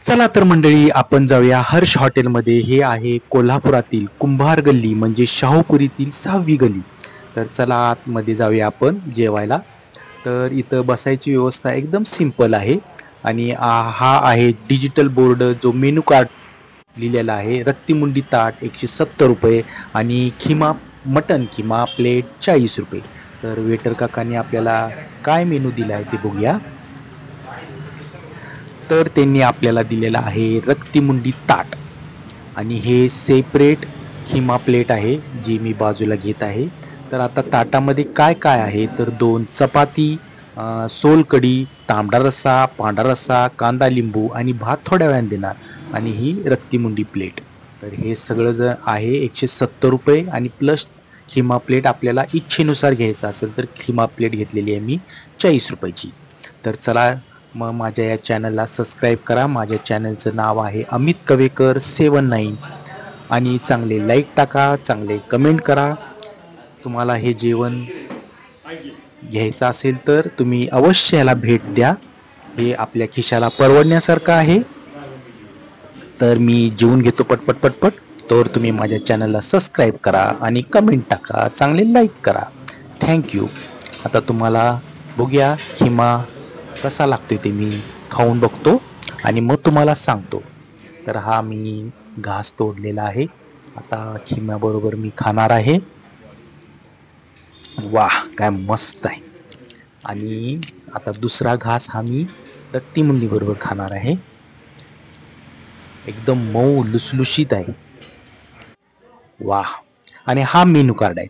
चला तर मंडळी, आपण जाऊया हर्ष हॉटेलमध्ये. हे आहे कोल्हापुरातील कुंभार गल्ली म्हणजे शाहूपुरीतील 6वी गली. तर चला आतमध्ये जाऊया आपण जेवायला. तर इथं बसायची व्यवस्था एकदम सिंपल आहे. आणि हा आहे डिजिटल बोर्ड जो मेनू कार्ड लिहिलेला आहे. रक्तीमुंडी ताट ₹170 आणि मटन खिमा प्लेट ₹40. तर वेटर काकांनी आपल्याला काय मेनू दिला आहे ते बघूया. तर त्यांनी आपल्याला दिलेला आहे रक्तीमुंडी ताट आणि हे सेपरेट खिमा प्लेट आहे जी मी बाजूला घेत आहे. तर आता ताटामध्ये काय काय आहे तर 2 चपाती, सोलकढी, तांबडा रस्सा, पांढरा रस्सा, कांदा लिंबू आणि भात थोड्या वेळाने देणार आणि ही रक्तीमुंडी प्लेट. तर हे सगळं जर आहे ₹170 आणि प्लस खिमा प्लेट आपल्याला इच्छेनुसार घ्यायचं असेल तर खिमा प्लेट घेतलेली आहे मी ₹40ची. तर चला मग माझ्या या चॅनलला सबस्क्राईब करा. माझ्या चॅनलचं नाव आहे अमित कवेकर 79 आणि चांगले लाईक टाका, चांगले कमेंट करा. तुम्हाला हे जेवण घ्यायचं असेल तर तुम्ही अवश्य याला भेट द्या. हे आपल्या खिशाला परवडण्यासारखं आहे. तर मी जेवून घेतो पटपट पटपट. तर तुम्ही माझ्या चॅनलला सबस्क्राईब करा आणि कमेंट टाका, चांगले लाईक करा. थँक्यू. आता तुम्हाला बघूया खिमा कसा लागतोय ते मी खाऊन बघतो आणि मग तुम्हाला सांगतो. तर हा मी घास तोडलेला आहे. आता खिम्याबरोबर मी खाणार आहे. वाह! काय मस्त आहे. आणि आता दुसरा घास हा मी रक्तीमुंडी बरोबर खाणार आहे. एकदम मऊ लुसलुशीत आहे. वाह! आणि हा मेनू कार्ड आहे.